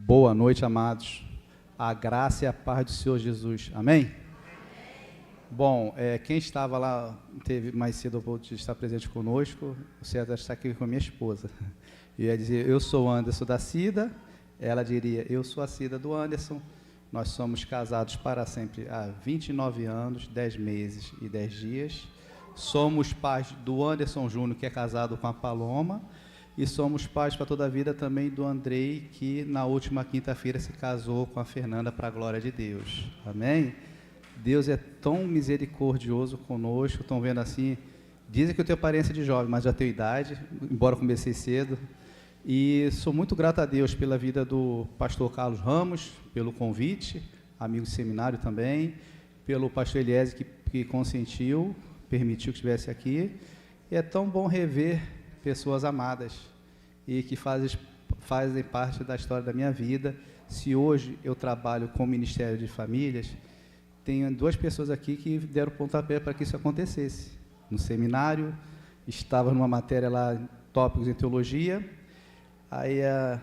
Boa noite, amados. A graça e a paz do Senhor Jesus. Amém? Amém. Bom, quem estava lá, teve mais cedo o oportunidade de estar presente conosco, o César está aqui com a minha esposa. Eu ia dizer, eu sou o Anderson da Cida, ela diria, eu sou a Cida do Anderson. Nós somos casados para sempre há 29 anos, 10 meses e 10 dias. Somos pais do Anderson Júnior, que é casado com a Paloma, e somos pais para toda a vida também do Andrei, que na última quinta-feira se casou com a Fernanda, para a glória de Deus. Amém? Deus é tão misericordioso conosco. Estão vendo assim, dizem que eu tenho aparência de jovem, mas já tenho idade, embora comecei cedo. E sou muito grato a Deus pela vida do pastor Carlos Ramos, pelo convite, amigo de seminário também, pelo pastor Eliezer que consentiu, permitiu que estivesse aqui. E é tão bom rever pessoas amadas e que fazem parte da história da minha vida. Se hoje eu trabalho com o Ministério de Famílias, tenho duas pessoas aqui que deram pontapé para que isso acontecesse. No seminário, estava numa matéria lá, tópicos em teologia, aí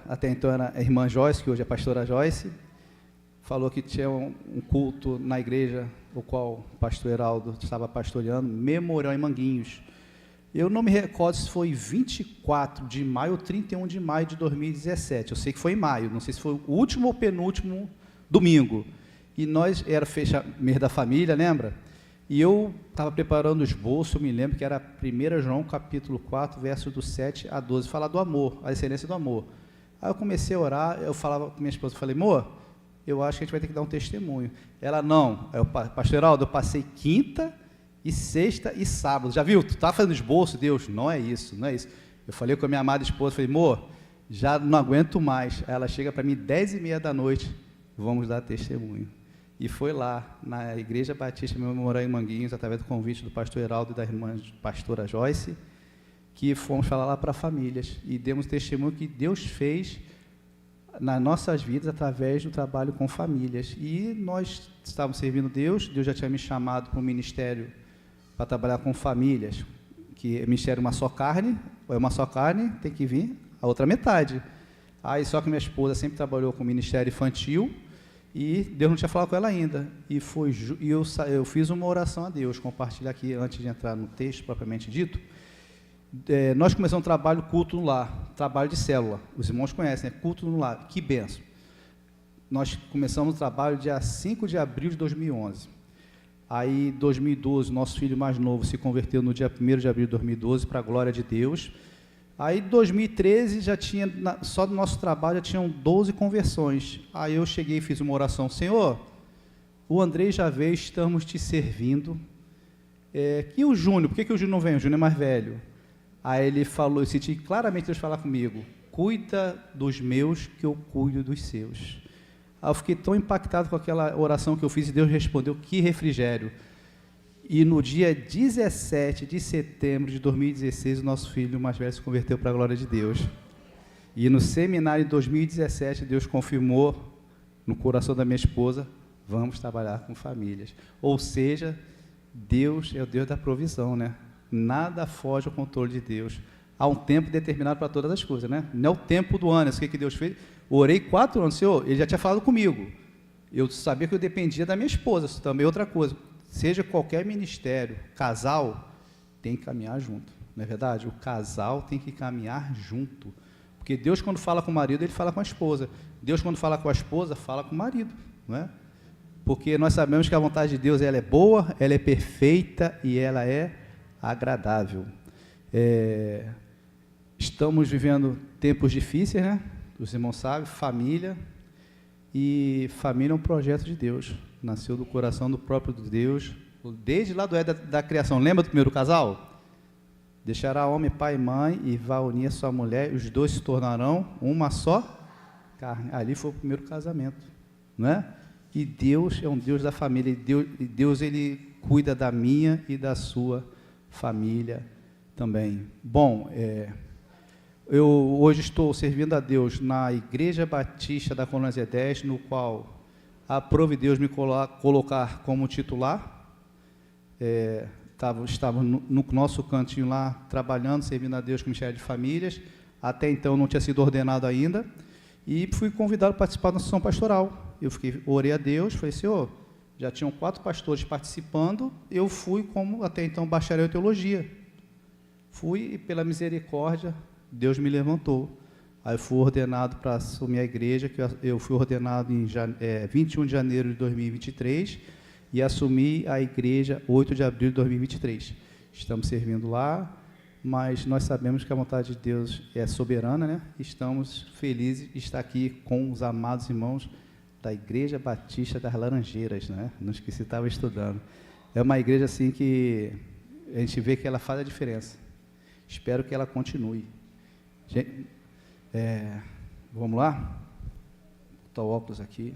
até então era a irmã Joyce, que hoje é a pastora Joyce, falou que tinha um culto na igreja, o qual o pastor Heraldo estava pastoreando, Memorial em Manguinhos. Eu não me recordo se foi 24 de maio ou 31 de maio de 2017. Eu sei que foi em maio, não sei se foi o último ou penúltimo domingo. E nós, era mês da família, lembra? E eu estava preparando o esboço, eu me lembro que era 1 João, capítulo 4, versos do 7 a 12, falar do amor, a excelência do amor. Aí eu comecei a orar, eu falava com minha esposa, falei, amor, eu acho que a gente vai ter que dar um testemunho. Ela, não. Aí, pastor Heraldo, eu passei quinta e sexta e sábado. Já viu? Tu está fazendo esboço? Deus, não é isso, não é isso. Eu falei com a minha amada esposa, falei, amor, já não aguento mais. Aí ela chega para mim 10h30 da noite, vamos dar testemunho. E foi lá, na Igreja Batista Memorial em Manguinhos, através do convite do pastor Heraldo e da irmã pastora Joyce, que fomos falar lá para famílias. E demos testemunho que Deus fez nas nossas vidas através do trabalho com famílias. E nós estávamos servindo Deus, Deus já tinha me chamado para o ministério para trabalhar com famílias, que é ministério uma só carne, ou é uma só carne, tem que vir a outra metade. Aí só que minha esposa sempre trabalhou com ministério infantil, e Deus não tinha falado com ela ainda. E eu fiz uma oração a Deus, compartilhar aqui, antes de entrar no texto propriamente dito. Nós começamos um trabalho culto no lar, trabalho de célula. Os irmãos conhecem, culto no lar. Que benção. Nós começamos o trabalho dia 5 de abril de 2011. Aí, em 2012, nosso filho mais novo se converteu no dia 1º de abril de 2012, para a glória de Deus. Aí, em 2013, já tinha, só do nosso trabalho, já tinham 12 conversões. Aí eu cheguei e fiz uma oração. Senhor, o Andrei já veio, estamos te servindo. E o Júnior, por que o Júnior não vem? O Júnior é mais velho. Aí ele falou, eu senti claramente Deus falar comigo, cuida dos meus que eu cuido dos seus. Aí eu fiquei tão impactado com aquela oração que eu fiz e Deus respondeu, que refrigério. E no dia 17 de setembro de 2016, o nosso filho mais velho se converteu para a glória de Deus. E no seminário de 2017, Deus confirmou no coração da minha esposa, vamos trabalhar com famílias. Ou seja, Deus é o Deus da provisão, né? Nada foge ao controle de Deus. Há um tempo determinado para todas as coisas, né? Não é o tempo do ano, o que Deus fez? Orei 4 anos, Senhor, Ele já tinha falado comigo. Eu sabia que eu dependia da minha esposa, isso também é outra coisa. Seja qualquer ministério, casal, tem que caminhar junto, não é verdade? O casal tem que caminhar junto. Porque Deus, quando fala com o marido, Ele fala com a esposa. Deus, quando fala com a esposa, fala com o marido, não é? Porque nós sabemos que a vontade de Deus, ela é boa, ela é perfeita e ela é agradável. Estamos vivendo tempos difíceis, né? Os irmãos sabem, família, e família é um projeto de Deus, nasceu do coração do próprio Deus, desde lá do da criação. Lembra do primeiro casal? Deixará homem, pai e mãe, e vai unir a sua mulher, os dois se tornarão uma só carne. Ali foi o primeiro casamento, não é? E Deus é um Deus da família, e Deus Ele cuida da minha e da sua família também. Bom, eu hoje estou servindo a Deus na Igreja Batista da Colônia Zé 10, no qual aprove Deus me colocar como titular. Estava no nosso cantinho lá, trabalhando, servindo a Deus com o Ministério de Famílias. Até então não tinha sido ordenado ainda. E fui convidado a participar da sessão pastoral. Orei a Deus, falei, Senhor, já tinham 4 pastores participando, eu fui como até então bacharel em teologia. Fui e pela misericórdia, Deus me levantou. Aí eu fui ordenado para assumir a igreja, que eu fui ordenado em 21 de janeiro de 2023 e assumi a igreja 8 de abril de 2023. Estamos servindo lá, mas nós sabemos que a vontade de Deus é soberana, né? Estamos felizes de estar aqui com os amados irmãos da Igreja Batista das Laranjeiras, né? Não esqueci, estava estudando. É uma igreja assim que a gente vê que ela faz a diferença. Espero que ela continue. Vamos lá? Vou botar o óculos aqui.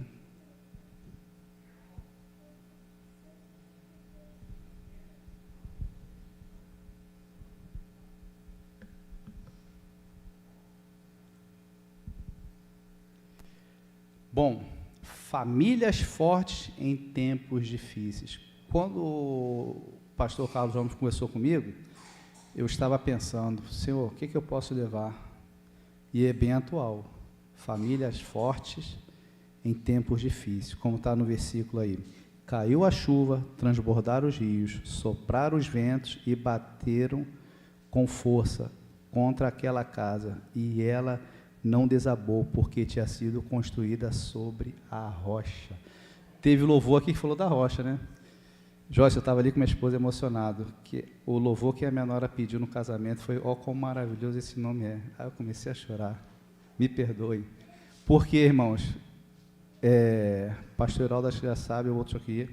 Bom, famílias fortes em tempos difíceis. Quando o pastor Carlos Ramos conversou comigo, eu estava pensando, Senhor, o que eu posso levar? E é bem atual. Famílias fortes em tempos difíceis, como está no versículo aí. Caiu a chuva, transbordaram os rios, sopraram os ventos e bateram com força contra aquela casa, e ela não desabou, porque tinha sido construída sobre a rocha. Teve louvor aqui que falou da rocha, né? Joyce, eu estava ali com minha esposa emocionado, que o louvor que a minha nora pediu no casamento foi, ó, quão maravilhoso esse nome é. Aí eu comecei a chorar. Me perdoe. Porque, irmãos, pastor Heraldo, acho que já sabe, o outro aqui,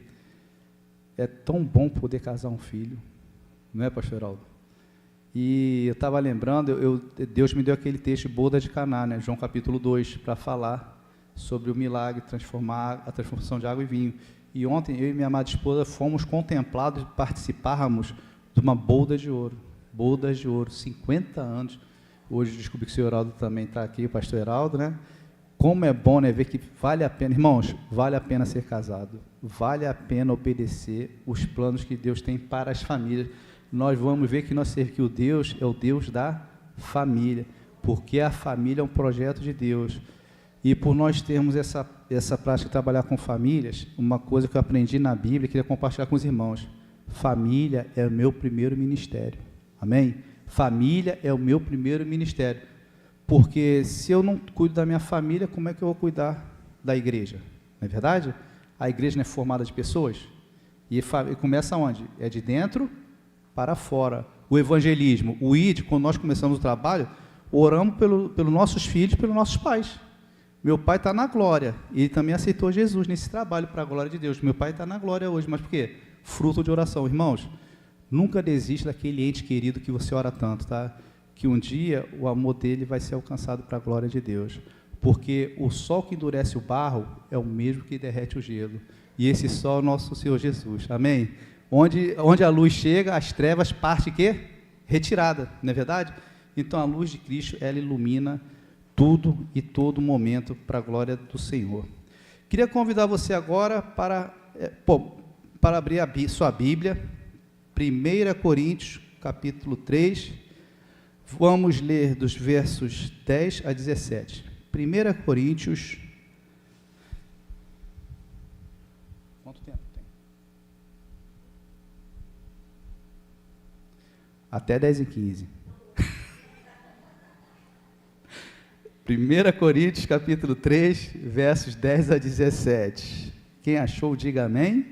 é tão bom poder casar um filho, não é, pastor Heraldo? E eu estava lembrando, Deus me deu aquele texto, boda de Caná, né, João capítulo 2, para falar sobre o milagre, a transformação de água em vinho. E ontem, eu e minha amada esposa fomos contemplados, participávamos de uma boda de ouro, 50 anos. Hoje descobri que o senhor Heraldo também está aqui, o pastor Heraldo, né? Como é bom, né, ver que vale a pena, irmãos, vale a pena ser casado, vale a pena obedecer os planos que Deus tem para as famílias. Nós vamos ver que o Deus é o Deus da família, porque a família é um projeto de Deus. E por nós termos essa prática de trabalhar com famílias, uma coisa que eu aprendi na Bíblia, queria compartilhar com os irmãos. Família é o meu primeiro ministério. Amém? Família é o meu primeiro ministério. Porque se eu não cuido da minha família, como é que eu vou cuidar da igreja? Não é verdade? A igreja não é formada de pessoas? E começa onde? É de dentro para fora. O evangelismo, o ID, quando nós começamos o trabalho, oramos pelos nossos filhos, pelos nossos pais. Meu pai está na glória, ele também aceitou Jesus nesse trabalho para a glória de Deus. Meu pai está na glória hoje, mas por quê? Fruto de oração. Irmãos, nunca desista daquele ente querido que você ora tanto, tá? Que um dia o amor dele vai ser alcançado para a glória de Deus. Porque o sol que endurece o barro é o mesmo que derrete o gelo. E esse sol é o nosso Senhor Jesus. Amém? Onde a luz chega, as trevas partem quê? Retirada, não é verdade? Então a luz de Cristo, ela ilumina tudo e todo momento para a glória do Senhor. Queria convidar você agora para abrir sua Bíblia, 1 Coríntios, capítulo 3, vamos ler dos versos 10 a 17. 1 Coríntios... Quanto tempo tem? Até 10 e 15. 1 Coríntios, capítulo 3, versos 10 a 17. Quem achou, diga amém. Amém.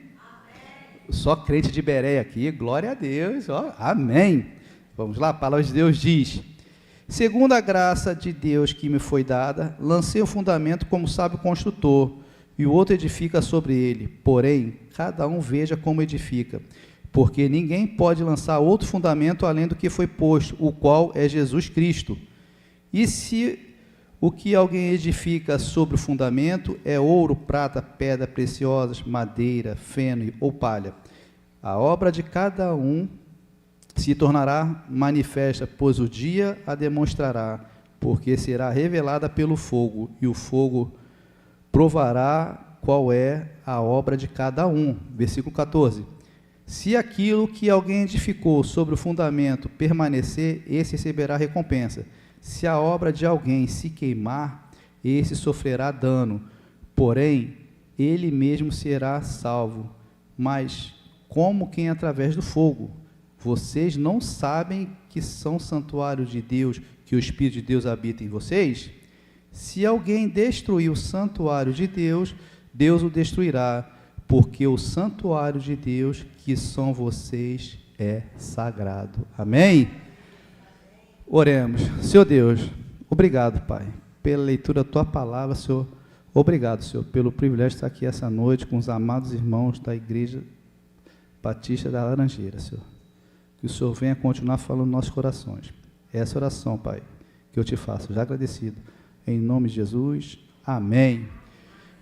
Só crente de Bereia aqui, glória a Deus, ó, amém. Vamos lá, a palavra de Deus diz: segundo a graça de Deus que me foi dada, lancei o fundamento como sábio construtor, e o outro edifica sobre ele. Porém, cada um veja como edifica, porque ninguém pode lançar outro fundamento além do que foi posto, o qual é Jesus Cristo. E se o que alguém edifica sobre o fundamento é ouro, prata, pedra preciosas, madeira, feno ou palha, a obra de cada um se tornará manifesta, pois o dia a demonstrará, porque será revelada pelo fogo, e o fogo provará qual é a obra de cada um. Versículo 14. Se aquilo que alguém edificou sobre o fundamento permanecer, esse receberá recompensa. Se a obra de alguém se queimar, esse sofrerá dano, porém, ele mesmo será salvo. Mas como quem através do fogo? Vocês não sabem que são santuário de Deus, que o Espírito de Deus habita em vocês? Se alguém destruir o santuário de Deus, Deus o destruirá, porque o santuário de Deus, que são vocês, é sagrado. Amém? Oremos. Senhor Deus, obrigado, Pai, pela leitura da Tua palavra, Senhor. Obrigado, Senhor, pelo privilégio de estar aqui essa noite com os amados irmãos da Igreja Batista da Laranjeira, Senhor. Que o Senhor venha continuar falando nos nossos corações. Essa oração, Pai, que eu te faço, já agradecido. Em nome de Jesus, amém.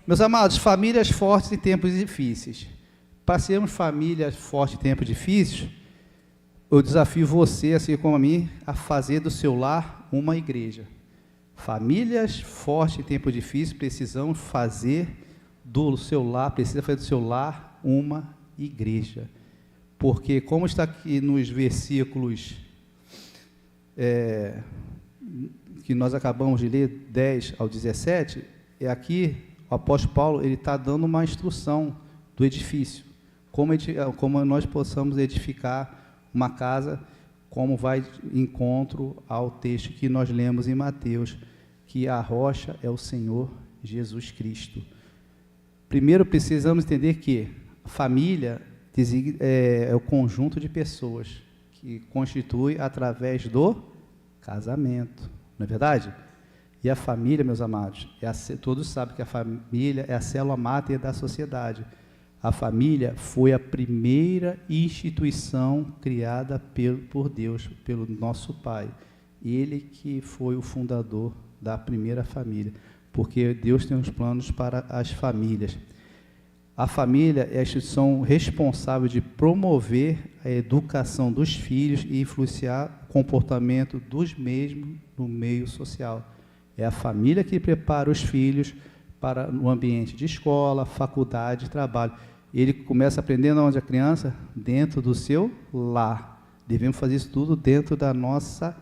Meus amados, famílias fortes em tempos difíceis. Para sermos famílias fortes em tempos difíceis, eu desafio você, assim como a mim, a fazer do seu lar uma igreja. Famílias fortes em tempos difíceis precisam fazer do seu lar, uma igreja. Porque, como está aqui nos versículos que nós acabamos de ler, 10 ao 17, aqui o apóstolo Paulo está dando uma instrução do edifício, como nós possamos edificar uma casa, como vai de encontro ao texto que nós lemos em Mateus, que a rocha é o Senhor Jesus Cristo. Primeiro precisamos entender que a família é o conjunto de pessoas que constitui através do casamento, não é verdade? E a família, meus amados, todos sabem que a família é a célula máter da sociedade. A família foi a primeira instituição criada por Deus, pelo nosso Pai. Ele que foi o fundador da primeira família, porque Deus tem uns planos para as famílias. A família é a instituição responsável de promover a educação dos filhos e influenciar o comportamento dos mesmos no meio social. É a família que prepara os filhos para o ambiente de escola, faculdade, trabalho. Ele começa aprendendo onde a criança? Dentro do seu lar. Devemos fazer isso tudo dentro da nossa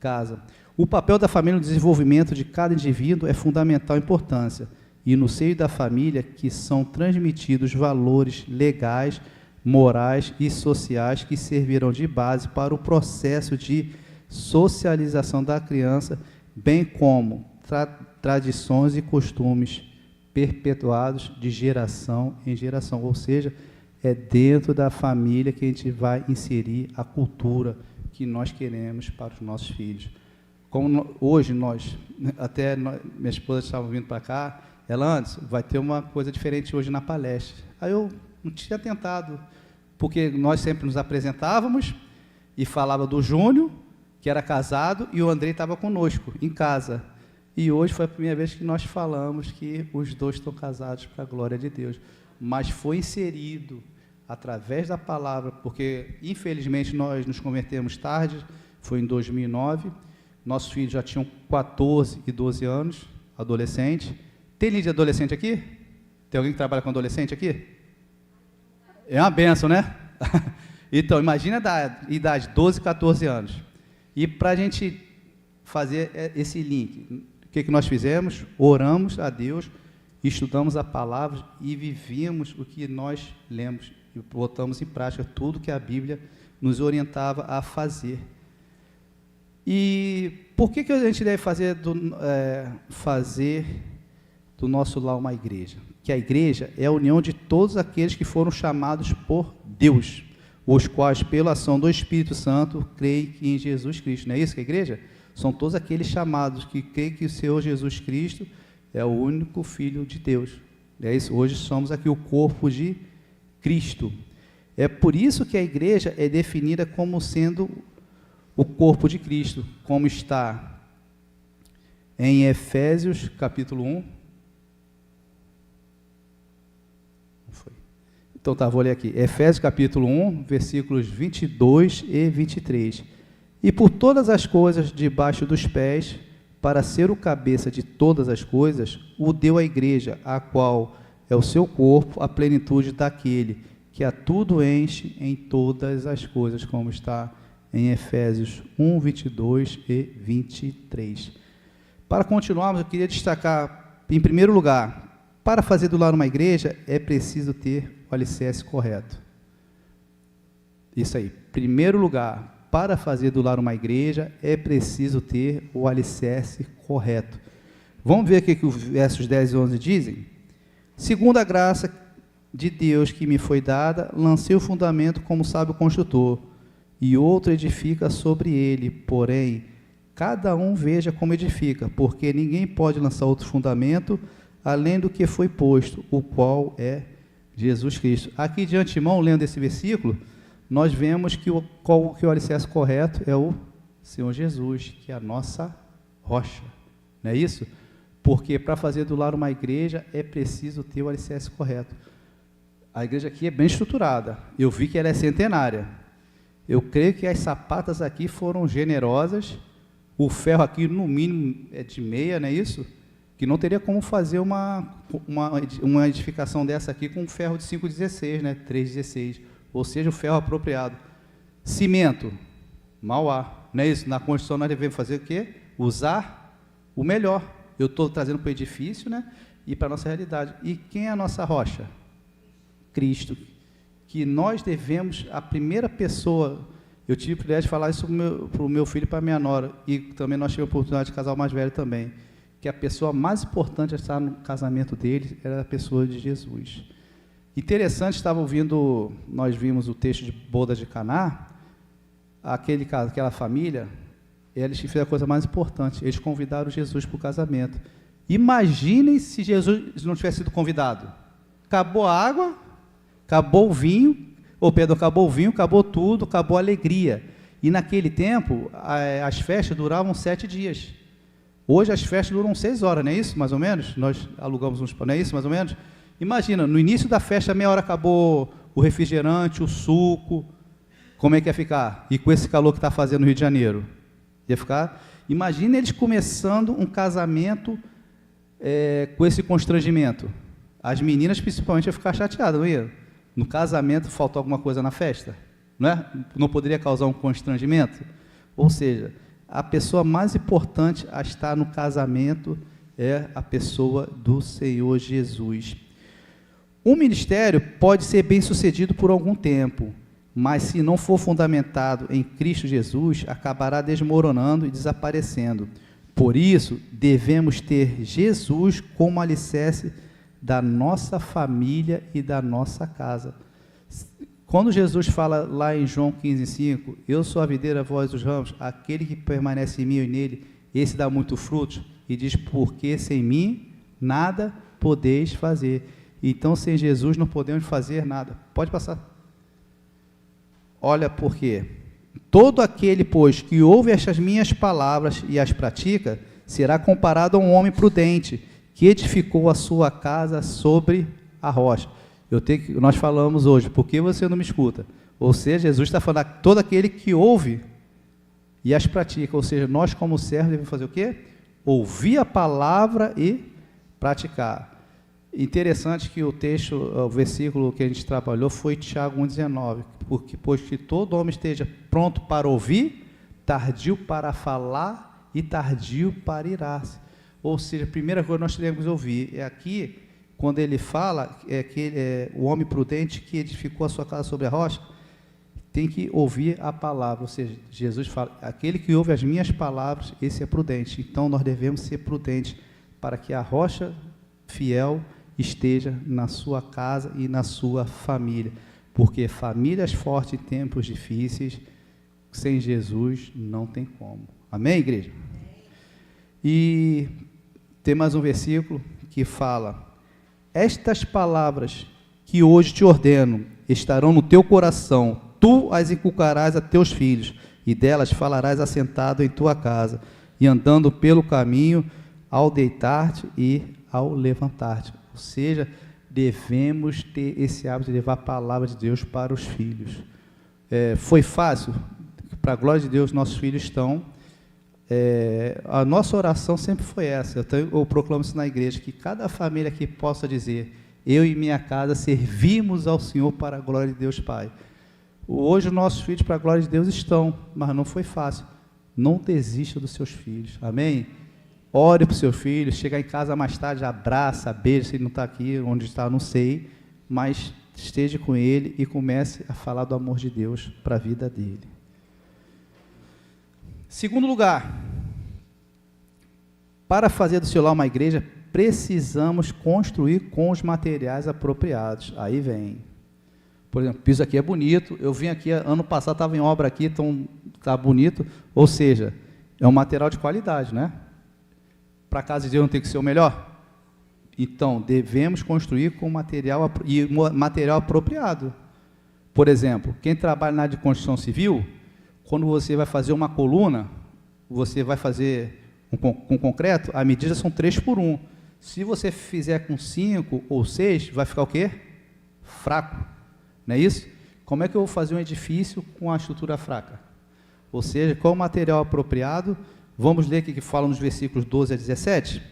casa. O papel da família no desenvolvimento de cada indivíduo é fundamental importância. E no seio da família que são transmitidos valores legais, morais e sociais que servirão de base para o processo de socialização da criança, bem como tradições e costumes perpetuados de geração em geração, ou seja, é dentro da família que a gente vai inserir a cultura que nós queremos para os nossos filhos. Como hoje minha esposa estava vindo para cá, ela antes, vai ter uma coisa diferente hoje na palestra. Aí eu não tinha tentado, porque nós sempre nos apresentávamos e falava do Júnior, que era casado, e o Andrei estava conosco, em casa. E hoje foi a primeira vez que nós falamos que os dois estão casados para a glória de Deus. Mas foi inserido através da palavra, porque, infelizmente, nós nos convertemos tarde, foi em 2009, nossos filhos já tinham 14 e 12 anos, adolescente. Tem líder de adolescente aqui? Tem alguém que trabalha com adolescente aqui? É uma bênção, né? Então, imagina a idade, 12, 14 anos. E para a gente fazer esse link, o que nós fizemos? Oramos a Deus, estudamos a palavra e vivíamos o que nós lemos e botamos em prática tudo que a Bíblia nos orientava a fazer. E por que a gente deve fazer do nosso lar uma igreja? Que a igreja é a união de todos aqueles que foram chamados por Deus, os quais, pela ação do Espírito Santo, creem em Jesus Cristo. Não é isso que a igreja? São todos aqueles chamados que creem que o Senhor Jesus Cristo é o único Filho de Deus. É isso. Hoje somos aqui o corpo de Cristo. É por isso que a igreja é definida como sendo o corpo de Cristo, como está em Efésios, capítulo 1. Então tá, vou ler aqui. Efésios, capítulo 1, versículos 22 e 23. E por todas as coisas debaixo dos pés, para ser o cabeça de todas as coisas, o deu à igreja, a qual é o seu corpo, a plenitude daquele que a tudo enche em todas as coisas, como está em Efésios 1, 22 e 23. Para continuarmos, eu queria destacar, em primeiro lugar, para fazer do lar uma igreja, é preciso ter o alicerce correto. Isso aí. Primeiro lugar, para fazer do lar uma igreja, é preciso ter o alicerce correto. Vamos ver o que os versos 10 e 11 dizem? Segundo a graça de Deus que me foi dada, lancei o fundamento como sábio construtor, e outro edifica sobre ele, porém, cada um veja como edifica, porque ninguém pode lançar outro fundamento, além do que foi posto, o qual é Jesus Cristo. Aqui de antemão, lendo esse versículo, nós vemos que o alicerce correto é o Senhor Jesus, que é a nossa rocha, não é isso? Porque para fazer do lar uma igreja, é preciso ter o alicerce correto. A igreja aqui é bem estruturada, eu vi que ela é centenária, eu creio que as sapatas aqui foram generosas, o ferro aqui no mínimo é de meia, não é isso? Que não teria como fazer uma edificação dessa aqui com um ferro de 5,16, né? 3,16, ou seja, o ferro apropriado. Cimento, Mauá, não é isso? Na construção nós devemos fazer o quê? Usar o melhor. Eu estou trazendo para o edifício, né? E para a nossa realidade. E quem é a nossa rocha? Cristo. Que nós devemos, a primeira pessoa, eu tive o privilégio de falar isso para o meu filho e para a minha nora, e também nós tivemos a oportunidade de casar o mais velho também, que a pessoa mais importante a estar no casamento deles era a pessoa de Jesus. Interessante, estava ouvindo, nós vimos o texto de Bodas de Caná, aquela família, eles fizeram a coisa mais importante, eles convidaram Jesus para o casamento. Imaginem se Jesus não tivesse sido convidado. Acabou a água, acabou o vinho, acabou tudo, acabou a alegria. E naquele tempo, as festas duravam 7 dias. Hoje as festas duram 6 horas, não é isso, mais ou menos? Nós alugamos uns, não é isso, mais ou menos? Imagina, no início da festa, meia hora acabou o refrigerante, o suco, como é que ia ficar? E com esse calor que está fazendo no Rio de Janeiro? Ia ficar? Imagina eles começando um casamento com esse constrangimento. As meninas, principalmente, iam ficar chateadas, não ia? No casamento, faltou alguma coisa na festa? Não é? Não poderia causar um constrangimento? Ou seja, a pessoa mais importante a estar no casamento é a pessoa do Senhor Jesus. Um ministério pode ser bem sucedido por algum tempo, mas se não for fundamentado em Cristo Jesus, acabará desmoronando e desaparecendo. Por isso, devemos ter Jesus como alicerce da nossa família e da nossa casa. Quando Jesus fala lá em João 15,5, eu sou a videira, vós os ramos, aquele que permanece em mim e nele, esse dá muito fruto, e diz, porque sem mim nada podeis fazer. Então, sem Jesus não podemos fazer nada. Pode passar. Olha por quê. Todo aquele, pois, que ouve estas minhas palavras e as pratica, será comparado a um homem prudente, que edificou a sua casa sobre a rocha. Nós falamos hoje, por que você não me escuta? Ou seja, Jesus está falando, todo aquele que ouve e as pratica, ou seja, nós como servos devemos fazer o quê? Ouvir a palavra e praticar. Interessante que o versículo que a gente trabalhou foi Tiago 1,19, porque pois que todo homem esteja pronto para ouvir, tardio para falar e tardio para irar-se. Ou seja, a primeira coisa que nós teremos que ouvir é aqui, quando ele fala, o homem prudente que edificou a sua casa sobre a rocha, tem que ouvir a palavra, ou seja, Jesus fala, aquele que ouve as minhas palavras, esse é prudente. Então, nós devemos ser prudentes, para que a rocha fiel esteja na sua casa e na sua família, porque famílias fortes em tempos difíceis, sem Jesus, não tem como. Amém, igreja? E tem mais um versículo que fala, estas palavras que hoje te ordeno estarão no teu coração, tu as inculcarás a teus filhos, e delas falarás assentado em tua casa, e andando pelo caminho, ao deitar-te e ao levantar-te. Ou seja, devemos ter esse hábito de levar a palavra de Deus para os filhos. Foi fácil? Para a glória de Deus, nossos filhos estão. A nossa oração sempre foi essa. Eu proclamo isso na igreja, que cada família aqui possa dizer, eu e minha casa servimos ao Senhor para a glória de Deus Pai. Hoje os nossos filhos para a glória de Deus estão, mas não foi fácil. Não desista dos seus filhos, amém? ore para o seu filho, chegar em casa mais tarde, abraça, beija, se ele não está aqui, onde está, não sei, mas esteja com ele e comece a falar do amor de Deus para a vida dele. Segundo lugar, para fazer do seu lar uma igreja, precisamos construir com os materiais apropriados. Aí vem, por exemplo, o piso aqui é bonito, eu vim aqui, ano passado estava em obra aqui, então está bonito, ou seja, é um material de qualidade, né? Para a casa de Deus não tem que ser o melhor? Então, devemos construir com material apropriado. Por exemplo, quem trabalha na área de construção civil, quando você vai fazer uma coluna, você vai fazer com concreto, a medida são 3:1. Se você fizer com 5 ou 6, vai ficar o quê? Fraco. Não é isso? Como é que eu vou fazer um edifício com a estrutura fraca? Ou seja, qual o material apropriado? Vamos ler aqui que fala nos versículos 12 a 17.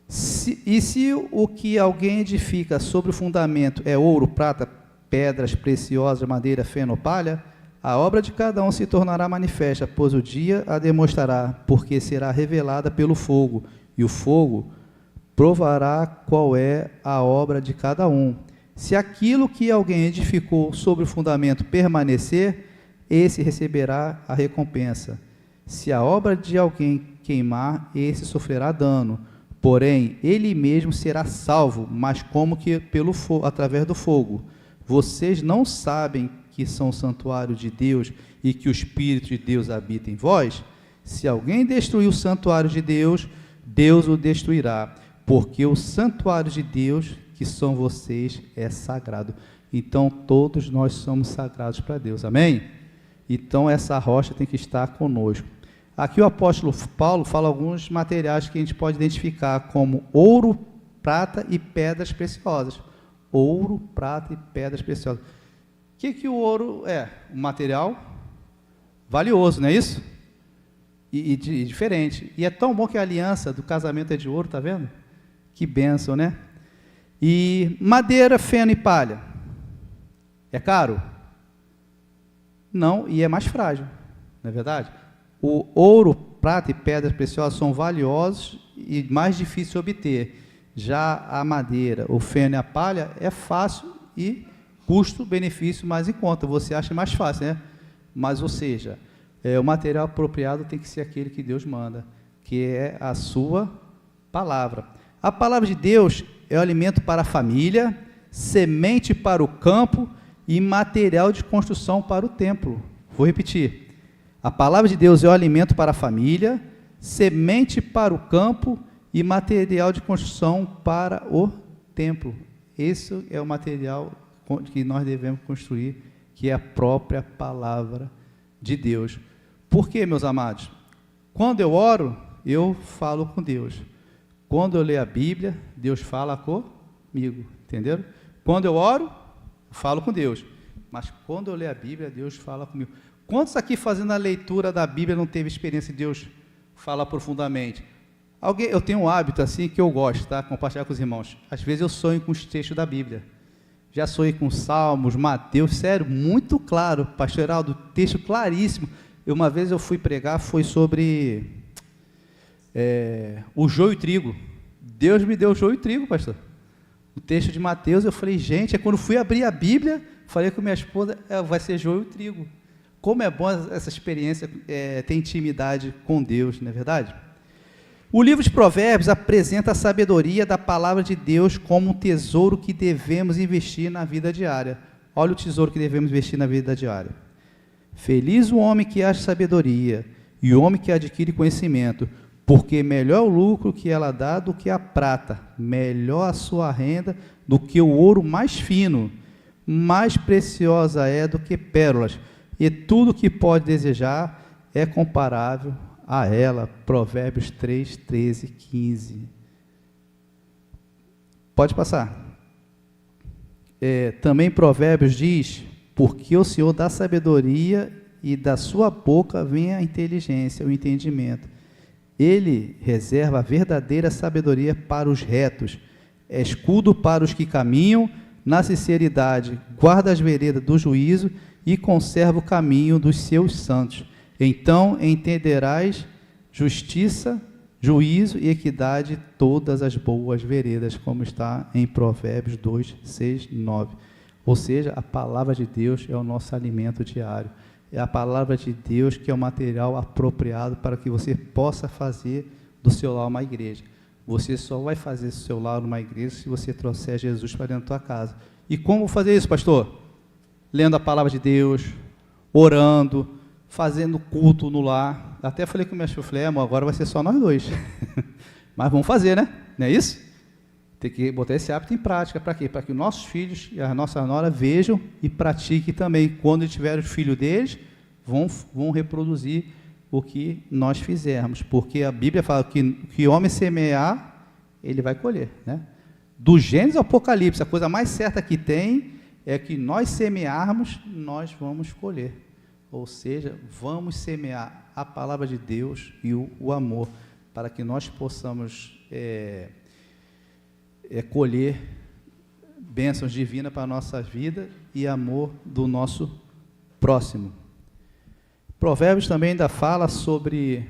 Se o que alguém edifica sobre o fundamento é ouro, prata, pedras preciosas, madeira, feno ou palha, a obra de cada um se tornará manifesta, pois o dia a demonstrará, porque será revelada pelo fogo, e o fogo provará qual é a obra de cada um. Se aquilo que alguém edificou sobre o fundamento permanecer, esse receberá a recompensa. Se a obra de alguém queimar, esse sofrerá dano. Porém, ele mesmo será salvo, mas como que pelo fogo, através do fogo. Vocês não sabem que são o santuário de Deus e que o Espírito de Deus habita em vós? Se alguém destruir o santuário de Deus, Deus o destruirá, porque o santuário de Deus, que são vocês, é sagrado. Então, todos nós somos sagrados para Deus, amém? Então, essa rocha tem que estar conosco. Aqui o apóstolo Paulo fala alguns materiais que a gente pode identificar como ouro, prata e pedras preciosas. Ouro, prata e pedras preciosas. O que o ouro é? Um material valioso, não é isso? E diferente. E é tão bom que a aliança do casamento é de ouro, tá vendo? Que bênção, né? E madeira, feno e palha. É caro? Não, e é mais frágil, não é verdade? O ouro, prata e pedras preciosas são valiosos e mais difíceis de obter. Já a madeira, o feno e a palha é fácil e custo-benefício mais em conta. Você acha mais fácil, né? Mas, ou seja, o material apropriado tem que ser aquele que Deus manda, que é a sua palavra. A palavra de Deus é o alimento para a família, semente para o campo e material de construção para o templo. Vou repetir. A palavra de Deus é o alimento para a família, semente para o campo e material de construção para o templo. Esse é o material que nós devemos construir, que é a própria palavra de Deus. Por quê, meus amados? Quando eu oro, eu falo com Deus. Quando eu leio a Bíblia, Deus fala comigo, entenderam? Quando eu oro, eu falo com Deus. Mas quando eu leio a Bíblia, Deus fala comigo. Quantos aqui fazendo a leitura da Bíblia não teve experiência de Deus falar profundamente? Eu tenho um hábito assim que eu gosto, tá? Compartilhar com os irmãos. Às vezes eu sonho com os textos da Bíblia. Já sonhei com Salmos, Mateus, sério, muito claro, pastor Heraldo, texto claríssimo. Uma vez eu fui pregar, foi sobre o joio e trigo. Deus me deu joio e trigo, pastor. O texto de Mateus, eu falei, gente, quando fui abrir a Bíblia, falei com minha esposa, vai ser joio e trigo. Como é bom essa experiência, ter intimidade com Deus, não é verdade? O livro de Provérbios apresenta a sabedoria da palavra de Deus como um tesouro que devemos investir na vida diária. Olha o tesouro que devemos investir na vida diária. Feliz o homem que acha sabedoria e o homem que adquire conhecimento, porque melhor o lucro que ela dá do que a prata, melhor a sua renda do que o ouro mais fino, mais preciosa é do que pérolas, e tudo que pode desejar é comparável a ela. Provérbios 3, 13, 15. Pode passar. Também Provérbios diz, porque o Senhor dá sabedoria e da sua boca vem a inteligência, o entendimento. Ele reserva a verdadeira sabedoria para os retos, é escudo para os que caminham na sinceridade, guarda as veredas do juízo e conserva o caminho dos seus santos. Então entenderás justiça juízo e equidade, todas as boas veredas, como está em Provérbios 2, 6, 9. Ou seja, a palavra de Deus é o nosso alimento diário. É a palavra de Deus que é o material apropriado para que você possa fazer do seu lar uma igreja. Você só vai fazer do seu lar uma igreja se você trouxer Jesus para dentro da tua casa. E como fazer isso, pastor? Lendo a palavra de Deus, orando, fazendo culto no lar. Até falei com o meu filho, falei, amor, agora vai ser só nós dois. Mas vamos fazer, né? Não é isso? Tem que botar esse hábito em prática. Para quê? Para que os nossos filhos e a nossa nora vejam e pratiquem também. Quando tiverem os filhos deles, vão reproduzir o que nós fizermos. Porque a Bíblia fala que homem semear, ele vai colher, né? Do Gênesis ao Apocalipse, a coisa mais certa que tem é que nós semearmos, nós vamos colher. Ou seja, vamos semear a palavra de Deus e o amor, para que nós possamos colher bênçãos divinas para a nossa vida e amor do nosso próximo. Provérbios também ainda fala sobre: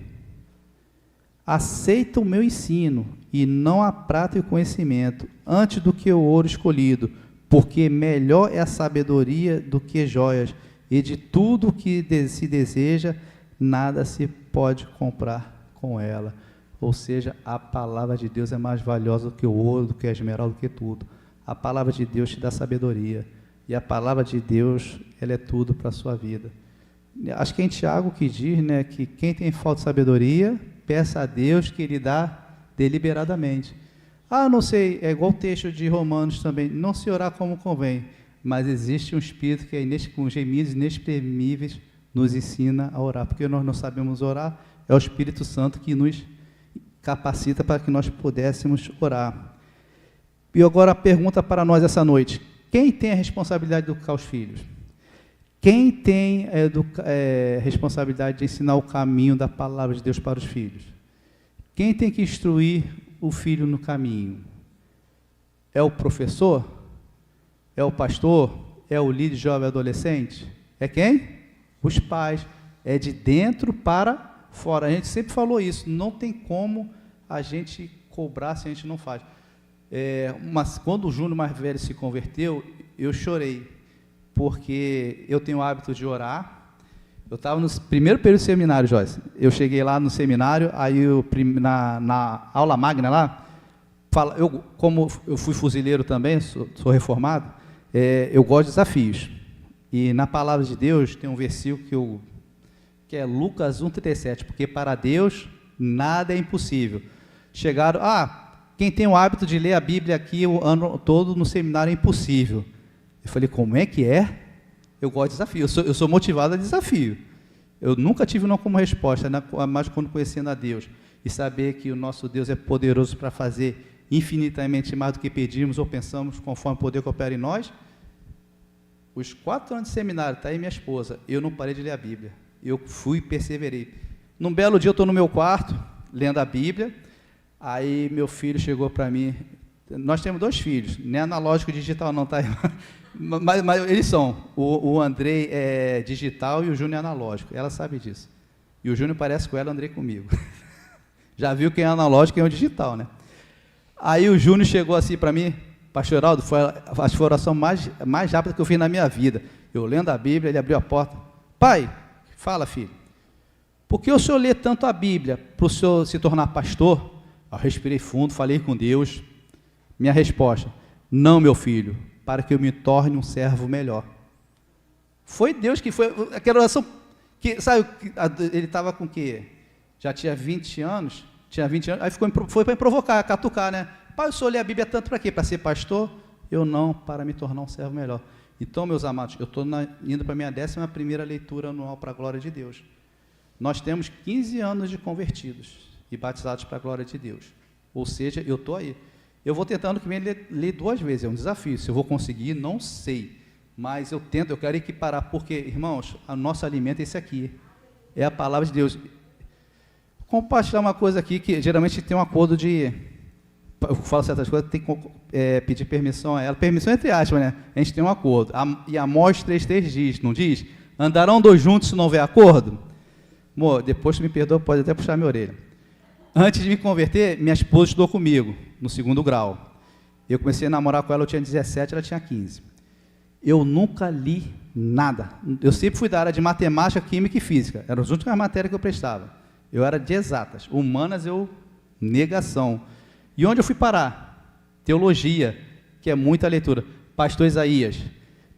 aceita o meu ensino, e não a prata e o conhecimento, antes do que o ouro escolhido, porque melhor é a sabedoria do que joias, e de tudo que se deseja, nada se pode comprar com ela. Ou seja, a palavra de Deus é mais valiosa do que o ouro, do que a esmeralda, do que tudo. A palavra de Deus te dá sabedoria, e a palavra de Deus, ela é tudo para a sua vida. Acho que é em Tiago que diz, né, que quem tem falta de sabedoria, peça a Deus que Ele dá deliberadamente. Ah, não sei, é igual o texto de Romanos também, não se orar como convém, mas existe um Espírito que com gemidos inexprimíveis nos ensina a orar, porque nós não sabemos orar, é o Espírito Santo que nos capacita para que nós pudéssemos orar. E agora a pergunta para nós essa noite: quem tem a responsabilidade de educar os filhos? Quem tem a responsabilidade de ensinar o caminho da palavra de Deus para os filhos? Quem tem que instruir o filho no caminho? É o professor? É o pastor? É o líder jovem adolescente? É quem? Os pais. É de dentro para fora. A gente sempre falou isso, não tem como a gente cobrar se a gente não faz. Mas quando o Júnior mais velho se converteu, eu chorei, porque eu tenho o hábito de orar. Eu estava no primeiro período do seminário, Joyce. Eu cheguei lá no seminário, aí na aula magna lá, como eu fui fuzileiro também, sou reformado, eu gosto de desafios. E na palavra de Deus tem um versículo que é Lucas 1,37, porque para Deus nada é impossível. Chegaram, quem tem o hábito de ler a Bíblia aqui o ano todo no seminário é impossível. Eu falei, como é que é? Eu gosto de desafio, eu sou motivado a desafio. Eu nunca tive não como resposta, né? Mas quando conhecendo a Deus e saber que o nosso Deus é poderoso para fazer infinitamente mais do que pedimos ou pensamos, conforme o poder que opera em nós. Os 4 anos de seminário, está aí minha esposa, eu não parei de ler a Bíblia. Eu fui e perseverei. Num belo dia eu estou no meu quarto, lendo a Bíblia, aí meu filho chegou para mim. Nós temos 2 filhos, não é analógico e digital não, tá? Mas eles são, o Andrei é digital e o Júnior é analógico, ela sabe disso. E o Júnior parece com ela, o Andrei comigo. Já viu quem é analógico e quem é o digital, né? Aí o Júnior chegou assim para mim, pastor Heraldo, foi a oração mais rápida que eu fiz na minha vida. Eu lendo a Bíblia, ele abriu a porta. Pai, fala filho, por que o senhor lê tanto a Bíblia para o senhor se tornar pastor? Eu respirei fundo, falei com Deus. Minha resposta: não, meu filho, para que eu me torne um servo melhor. Foi Deus que foi, aquela oração, que, sabe, ele estava com o quê? Já tinha 20 anos, aí foi para me provocar, catucar, né? Pai, o senhor lê a Bíblia tanto para quê? Para ser pastor? Eu não, para me tornar um servo melhor. Então, meus amados, eu estou indo para a minha 11ª leitura anual para a glória de Deus. Nós temos 15 anos de convertidos e batizados para a glória de Deus. Ou seja, eu estou aí. Eu vou tentando que venha ler 2 vezes, é um desafio. Se eu vou conseguir, não sei. Mas eu tento, eu quero equiparar, porque, irmãos, o nosso alimento é esse aqui. É a palavra de Deus. Compartilhar uma coisa aqui, que geralmente tem um acordo de... Eu falo certas coisas, tem que pedir permissão a ela. Permissão entre aspas, né? A gente tem um acordo. E Amós 3,3 diz, não diz? Andarão 2 juntos se não houver acordo? Amor, depois tu me perdoa, pode até puxar minha orelha. Antes de me converter, minha esposa estudou comigo, no 2º grau. Eu comecei a namorar com ela, eu tinha 17, ela tinha 15. Eu nunca li nada. Eu sempre fui da área de matemática, química e física. Eram as únicas matérias que eu prestava. Eu era de exatas. Humanas, negação. E onde eu fui parar? Teologia, que é muita leitura. Pastor Isaías.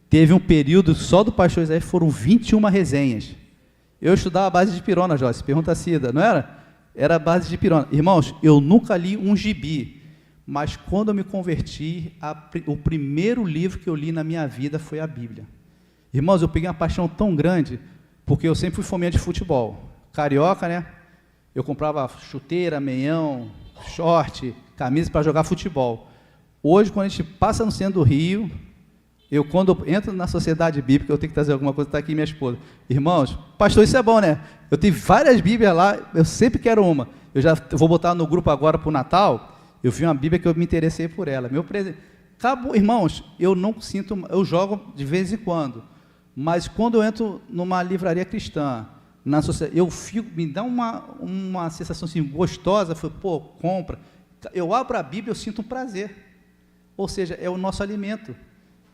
Teve um período, só do pastor Isaías, foram 21 resenhas. Eu estudava a base de pirona, Joyce, pergunta a Cida, não era? Era a base de pirona. Irmãos, eu nunca li um gibi, mas quando eu me converti, o primeiro livro que eu li na minha vida foi a Bíblia. Irmãos, eu peguei uma paixão tão grande, porque eu sempre fui fominha de futebol. Carioca, né? Eu comprava chuteira, meião, short, camisa para jogar futebol. Hoje, quando a gente passa no centro do Rio, quando eu entro na sociedade bíblica, eu tenho que trazer alguma coisa, está aqui minha esposa. Irmãos, pastor, isso é bom, né? Eu tenho várias Bíblias lá, eu sempre quero uma. Eu vou botar no grupo agora para o Natal, eu vi uma Bíblia que eu me interessei por ela. Meu presente. Acabou, irmãos, eu não sinto, eu jogo de vez em quando, mas quando eu entro numa livraria cristã, na sociedade, me dá uma sensação assim, gostosa, compra. Eu abro a Bíblia, eu sinto um prazer. Ou seja, é o nosso alimento.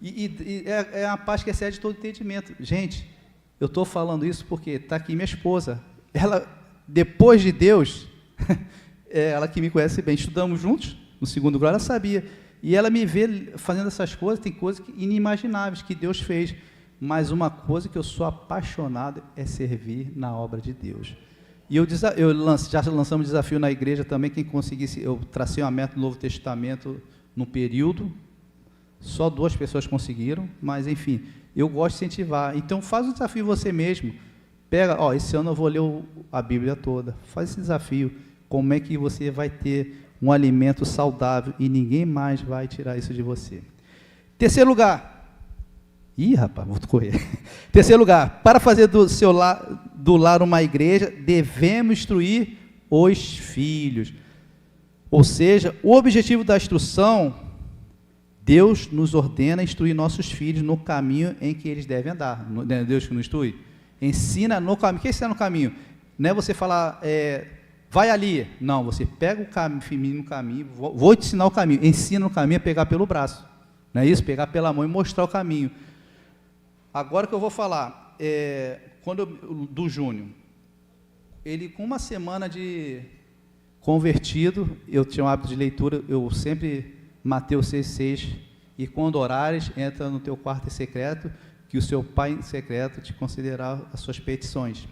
E é a paz que excede todo entendimento. Gente, eu estou falando isso porque está aqui minha esposa. Ela, depois de Deus, ela que me conhece bem, estudamos juntos, no 2º grau, ela sabia. E ela me vê fazendo essas coisas, tem coisas inimagináveis que Deus fez. Mas uma coisa que eu sou apaixonado é servir na obra de Deus. E já lançamos um desafio na igreja também, quem conseguisse, eu tracei uma meta no Novo Testamento num período, só 2 pessoas conseguiram, mas enfim, eu gosto de incentivar. Então faz o desafio você mesmo, pega, esse ano eu vou ler a Bíblia toda, faz esse desafio, como é que você vai ter um alimento saudável e ninguém mais vai tirar isso de você. Terceiro lugar, vou correr. Terceiro lugar, para fazer do lar uma igreja, devemos instruir os filhos. Ou seja, o objetivo da instrução, Deus nos ordena instruir nossos filhos no caminho em que eles devem andar. Não é Deus que nos instrui? Ensina no caminho. O que é ensinar no caminho? Não é você falar, vai ali. Não, você pega o caminho no caminho, vou te ensinar o caminho. Ensina no caminho a pegar pelo braço. Não é isso? Pegar pela mão e mostrar o caminho. Agora que eu vou falar, do Júnior, ele com uma semana de convertido, eu tinha um hábito de leitura, eu sempre, Mateus 6,6, e quando orares, entra no teu quarto em secreto, que o seu pai em secreto te considerará as suas petições.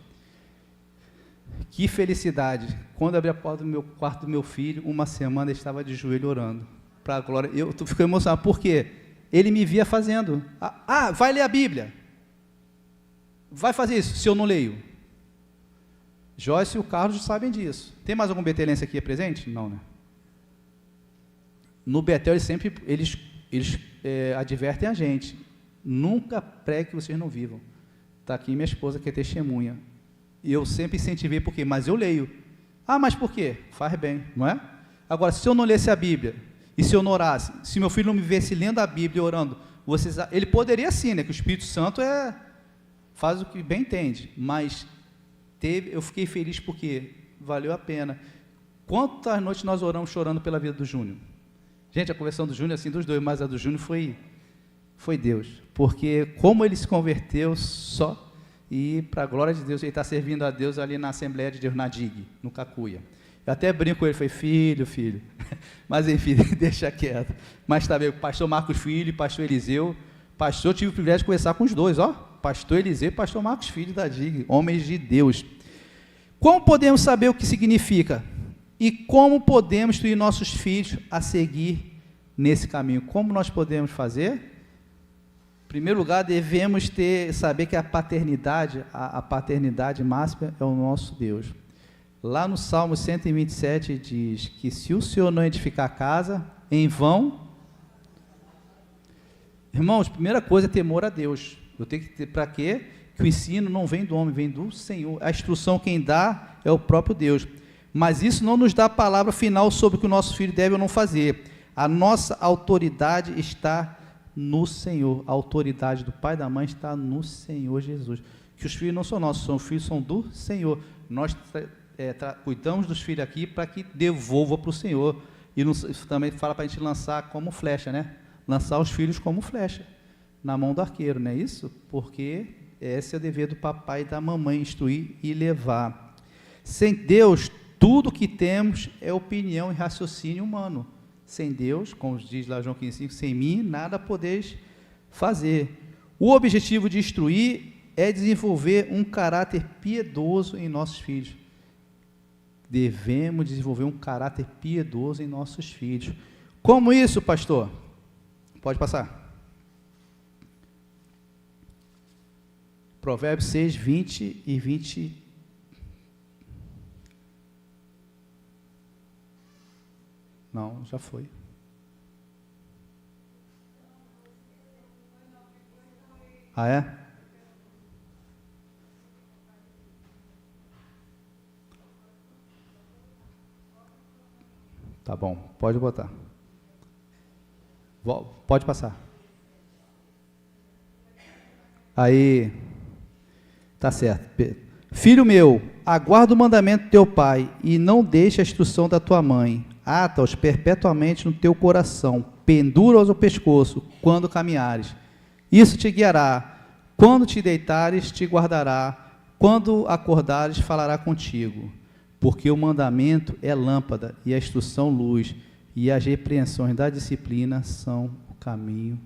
Que felicidade, quando eu abri a porta do meu quarto do meu filho, uma semana ele estava de joelho orando, para a glória, eu fiquei emocionado, por quê? Ele me via fazendo, vai ler a Bíblia, vai fazer isso, se eu não leio. Joyce e o Carlos sabem disso. Tem mais algum betelense aqui presente? Não, né? No Betel, eles advertem a gente, nunca pregue que vocês não vivam. Está aqui minha esposa que é testemunha. E eu sempre incentivei, por quê? Mas eu leio. Mas por quê? Faz bem, não é? Agora, se eu não lesse a Bíblia, e se eu não orasse, se meu filho não me visse lendo a Bíblia e orando, ele poderia sim, né? Que o Espírito Santo faz o que bem entende, mas eu fiquei feliz porque valeu a pena. Quantas noites nós oramos chorando pela vida do Júnior? Gente, a conversão do Júnior, assim, dos dois, mas a do Júnior foi Deus, porque como ele se converteu só, e para a glória de Deus, ele está servindo a Deus ali na Assembleia de Deus, na DIG, no Cacuia. Eu até brinco com ele, falei, filho, mas enfim, deixa quieto. Mas também o pastor Marcos Filho e pastor Eliseu, eu tive o privilégio de conversar com os dois, pastor Eliseu e pastor Marcos Filho da DIG, homens de Deus. Como podemos saber o que significa? E como podemos instruir nossos filhos a seguir nesse caminho? Como nós podemos fazer? Em primeiro lugar, devemos saber que a paternidade máxima é o nosso Deus. Lá no Salmo 127 diz que se o Senhor não edificar a casa, em vão. Irmãos, primeira coisa é temor a Deus. Eu tenho que ter, para quê? Que o ensino não vem do homem, vem do Senhor. A instrução quem dá é o próprio Deus. Mas isso não nos dá a palavra final sobre o que o nosso filho deve ou não fazer. A nossa autoridade está no Senhor. A autoridade do pai e da mãe está no Senhor Jesus. Que os filhos não são nossos, os filhos são do Senhor. Nós cuidamos dos filhos aqui para que devolva para o Senhor. E isso também fala para a gente lançar como flecha, né? Lançar os filhos como flecha na mão do arqueiro, não é isso? Porque esse é o dever do papai e da mamãe, instruir e levar. Sem Deus, tudo que temos é opinião e raciocínio humano. Sem Deus, como diz lá João 15,5, sem mim nada podeis fazer. O objetivo de instruir é desenvolver um caráter piedoso em nossos filhos. Devemos desenvolver um caráter piedoso em nossos filhos. Como isso, pastor? Pode passar. Provérbios 6, 20 e 20. Não, já foi. Ah, é? Tá bom, pode botar. Pode passar. Aí, tá certo. Filho meu, aguarda o mandamento do teu pai e não deixe a instrução da tua mãe. Ata-os perpetuamente no teu coração, pendura-os ao pescoço quando caminhares. Isso te guiará. Quando te deitares, te guardará. Quando acordares, falará contigo. Porque o mandamento é lâmpada e a instrução luz, e as repreensões da disciplina são o caminho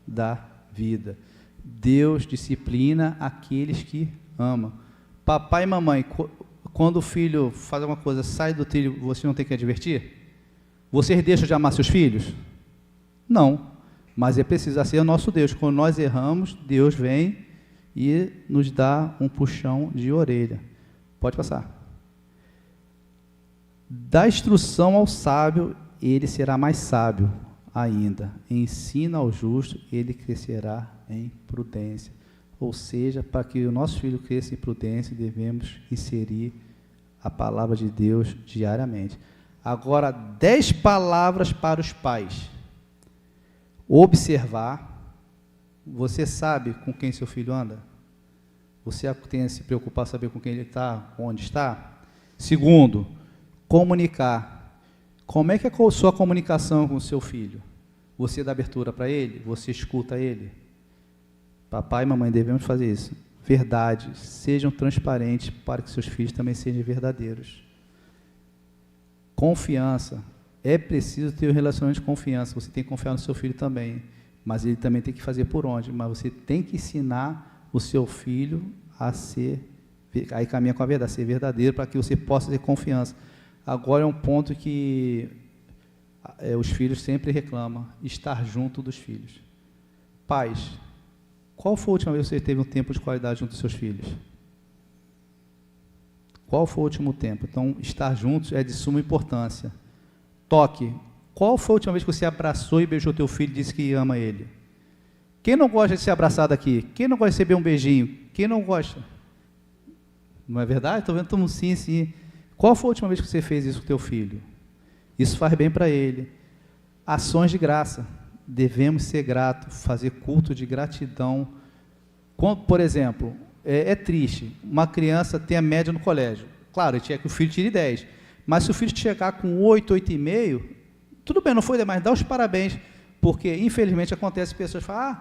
da vida. Deus disciplina aqueles que amam. Papai e mamãe, quando o filho faz alguma coisa, sai do trilho, você não tem que advertir? Vocês deixam de amar seus filhos? Não, mas é preciso ser o nosso Deus. Quando nós erramos, Deus vem e nos dá um puxão de orelha. Pode passar. Dá instrução ao sábio, ele será mais sábio ainda. Ensina ao justo, ele crescerá em prudência. Ou seja, para que o nosso filho cresça em prudência, devemos inserir a palavra de Deus diariamente. Agora, 10 palavras para os pais. Observar. Você sabe com quem seu filho anda? Você tem a se preocupar, saber com quem ele está, onde está? Segundo, comunicar. Como é que é a sua comunicação com o seu filho? Você dá abertura para ele? Você escuta ele? Papai e mamãe devemos fazer isso. Verdade. Sejam transparentes para que seus filhos também sejam verdadeiros. Confiança. É preciso ter um relacionamento de confiança. Você tem que confiar no seu filho também. Mas ele também tem que fazer por onde? Mas você tem que ensinar o seu filho a ser, aí caminha com a verdade, a ser verdadeiro, para que você possa ter confiança. Agora é um ponto que os filhos sempre reclamam, estar junto dos filhos. Pais, qual foi a última vez que você teve um tempo de qualidade junto dos seus filhos? Qual foi o último tempo? Então, estar juntos é de suma importância. Toque. Qual foi a última vez que você abraçou e beijou teu filho e disse que ama ele? Quem não gosta de ser abraçado aqui? Quem não gosta de receber um beijinho? Quem não gosta? Não é verdade? Estou vendo todo mundo sim, sim. Qual foi a última vez que você fez isso com teu filho? Isso faz bem para ele. Ações de graça. Devemos ser gratos, fazer culto de gratidão. Por exemplo, é triste, uma criança tem a média no colégio. Claro, ele quer que o filho tire 10. Mas se o filho chegar com 8, 8,5, tudo bem, não foi demais, dá os parabéns. Porque, infelizmente, acontece pessoas falam,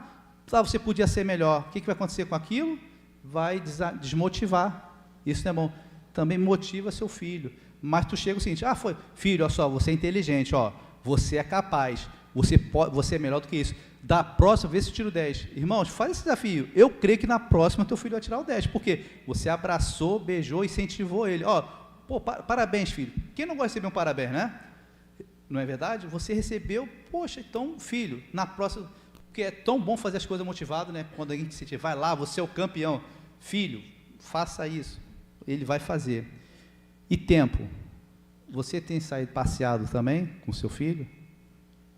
você podia ser melhor. O que vai acontecer com aquilo? Vai desmotivar. Isso não é bom. Também motiva seu filho. Mas tu chega o seguinte, filho, olha só, você é inteligente, você é capaz, você é melhor do que isso. Da próxima vez eu tiro 10. Irmãos, faz esse desafio. Eu creio que na próxima teu filho vai tirar o 10. Porque você abraçou, beijou, incentivou ele. Parabéns, filho. Quem não gosta de receber um parabéns, né? Não é verdade? Você recebeu, poxa, então, filho, na próxima, porque é tão bom fazer as coisas motivado, né? Quando alguém te vai lá, você é o campeão. Filho, faça isso. Ele vai fazer. E tempo. Você tem saído passeado também com seu filho?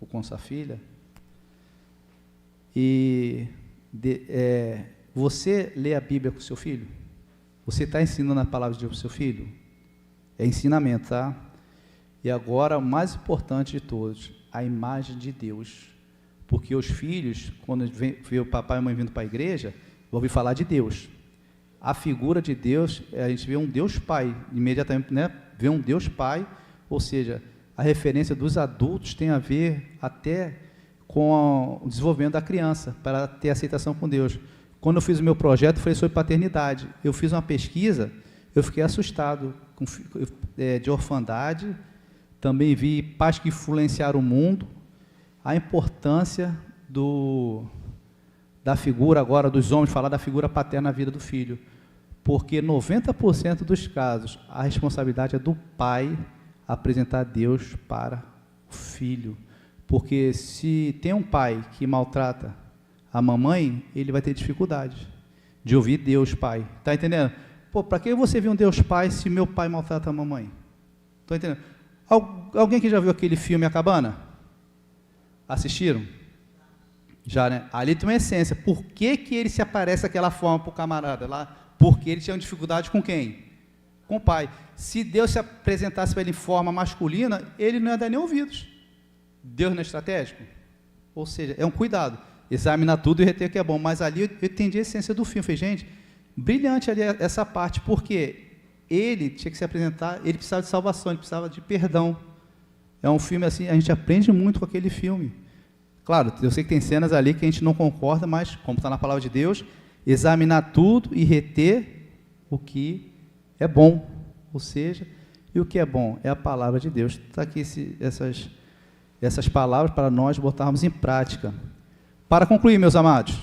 Ou com sua filha? E você lê a Bíblia com seu filho? Você está ensinando a palavra de Deus para o seu filho? É ensinamento, tá? E agora, o mais importante de todos, a imagem de Deus. Porque os filhos, quando vê o papai e a mãe vindo para a igreja, vão ouvir falar de Deus. a figura de Deus, a gente vê um Deus Pai, imediatamente, né? Vê um Deus Pai, ou seja, a referência dos adultos tem a ver até com o desenvolvimento da criança, para ter aceitação com Deus. Quando eu fiz o meu projeto, foi sobre paternidade. Eu fiz uma pesquisa, eu fiquei assustado de orfandade, também vi pais que influenciaram o mundo, a importância da figura agora dos homens, falar da figura paterna na vida do filho, porque 90% dos casos, a responsabilidade é do pai apresentar Deus para o filho, porque se tem um pai que maltrata a mamãe, ele vai ter dificuldade de ouvir Deus Pai, está entendendo? Pô, para que você viu um Deus Pai se meu pai maltrata a mamãe? Está entendendo? Alguém que já viu aquele filme A Cabana? Assistiram? Já, né? Ali tem uma essência. Por que ele se aparece daquela forma para o camarada lá? Porque ele tinha dificuldade com quem? Com o pai. Se Deus se apresentasse para ele em forma masculina, ele não ia dar nem ouvidos. Deus não é estratégico? Ou seja, é um cuidado. Examinar tudo e reter o que é bom. Mas ali eu entendi a essência do filme. Falei, gente, brilhante ali essa parte, porque ele tinha que se apresentar, ele precisava de salvação, ele precisava de perdão. É um filme assim, a gente aprende muito com aquele filme. Claro, eu sei que tem cenas ali que a gente não concorda, mas, como está na palavra de Deus, examinar tudo e reter o que é bom. Ou seja, e o que é bom? É a palavra de Deus. Está aqui essas palavras para nós botarmos em prática. Para concluir, meus amados,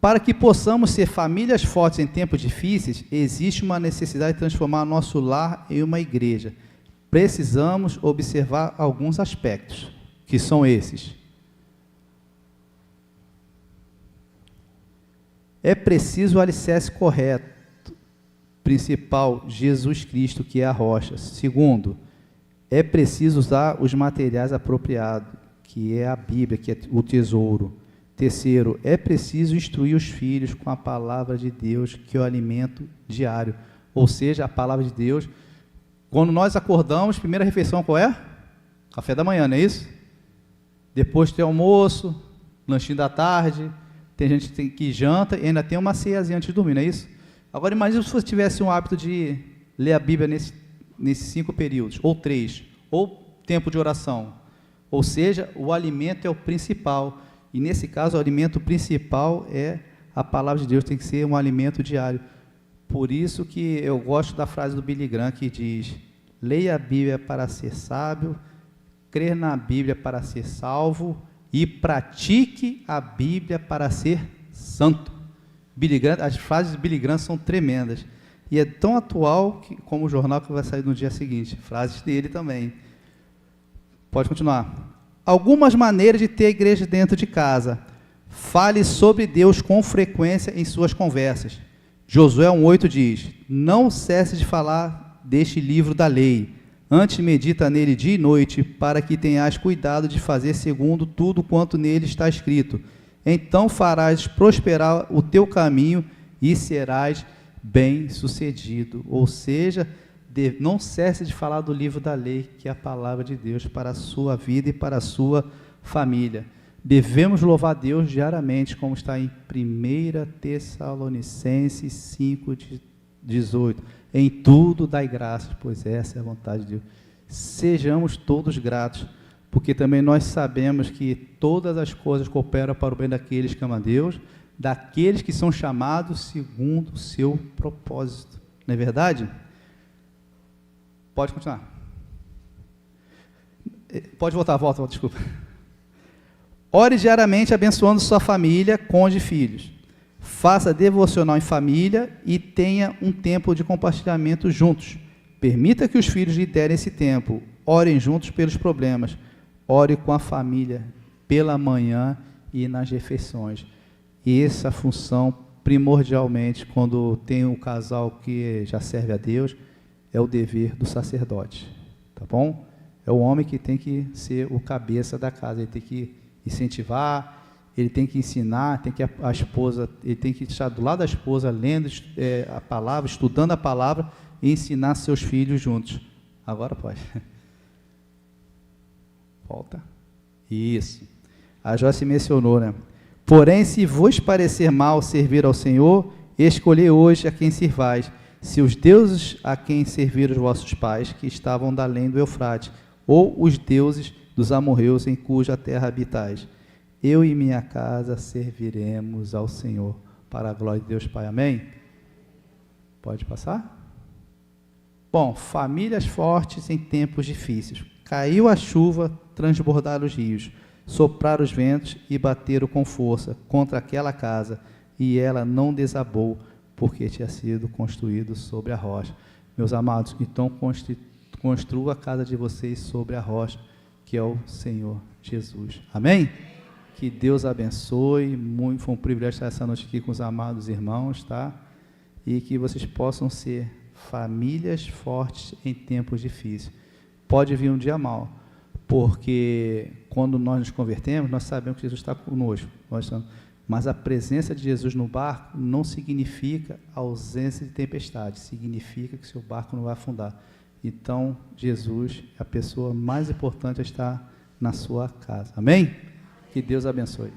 para que possamos ser famílias fortes em tempos difíceis, existe uma necessidade de transformar nosso lar em uma igreja. Precisamos observar alguns aspectos, que são esses. É preciso o alicerce correto, principal, Jesus Cristo, que é a rocha. Segundo, é preciso usar os materiais apropriados, que é a Bíblia, que é o tesouro. Terceiro, é preciso instruir os filhos com a palavra de Deus, que é o alimento diário. Ou seja, a palavra de Deus. Quando nós acordamos, primeira refeição qual é? Café da manhã, não é isso? Depois tem almoço, lanchinho da tarde, tem gente que janta e ainda tem uma ceiazinha antes de dormir, não é isso? Agora imagine se você tivesse um hábito de ler a Bíblia nesses 5 períodos, ou 3, ou tempo de oração. Ou seja, o alimento é o principal. E nesse caso, o alimento principal é a palavra de Deus, tem que ser um alimento diário. Por isso que eu gosto da frase do Billy Graham que diz: leia a Bíblia para ser sábio, crer na Bíblia para ser salvo e pratique a Bíblia para ser santo. Billy Graham, as frases de Billy Graham são tremendas. E é tão atual como o jornal que vai sair no dia seguinte. Frases dele também. Pode continuar. Algumas maneiras de ter a igreja dentro de casa. Fale sobre Deus com frequência em suas conversas. Josué 1,8 diz: não cesse de falar deste livro da lei, antes medita nele dia e noite, para que tenhas cuidado de fazer segundo tudo quanto nele está escrito. Então farás prosperar o teu caminho e serás bem-sucedido. Ou seja, não cesse de falar do livro da lei, que é a palavra de Deus para a sua vida e para a sua família. Devemos louvar a Deus diariamente, como está em 1 Tessalonicenses 5:18. Em tudo dai graças, pois essa é a vontade de Deus. Sejamos todos gratos, porque também nós sabemos que todas as coisas cooperam para o bem daqueles que amam a Deus, daqueles que são chamados segundo o seu propósito. Não é verdade? Pode continuar. Pode voltar, volta, desculpa. Ore diariamente abençoando sua família, cônjuge e filhos. Faça devocional em família e tenha um tempo de compartilhamento juntos. Permita que os filhos lhe derem esse tempo. Orem juntos pelos problemas. Ore com a família pela manhã e nas refeições. E essa função, primordialmente, quando tem um casal que já serve a Deus, é o dever do sacerdote. Tá bom? É o homem que tem que ser o cabeça da casa. Ele tem que incentivar, ele tem que ensinar, a esposa, ele tem que estar do lado da esposa, lendo a palavra, estudando a palavra e ensinar seus filhos juntos. Agora pode. Volta. Isso. A Joyce mencionou, né? Porém, se vos parecer mal servir ao Senhor, escolhei hoje a quem sirvais, se os deuses a quem serviram os vossos pais, que estavam da além do Eufrate, ou os deuses dos amorreus em cuja terra habitais. Eu e minha casa serviremos ao Senhor, para a glória de Deus Pai. Amém? Pode passar? Bom, famílias fortes em tempos difíceis. Caiu a chuva, transbordaram os rios, sopraram os ventos e bateram com força contra aquela casa, e ela não desabou, porque tinha sido construído sobre a rocha. Meus amados, então construa a casa de vocês sobre a rocha, que é o Senhor Jesus. Amém? Que Deus abençoe. Muito, foi um privilégio estar essa noite aqui com os amados irmãos, tá? E que vocês possam ser famílias fortes em tempos difíceis. Pode vir um dia mau, porque quando nós nos convertemos, nós sabemos que Jesus está conosco. Mas a presença de Jesus no barco não significa ausência de tempestade, significa que seu barco não vai afundar. Então, Jesus é a pessoa mais importante a estar na sua casa. Amém? Que Deus abençoe.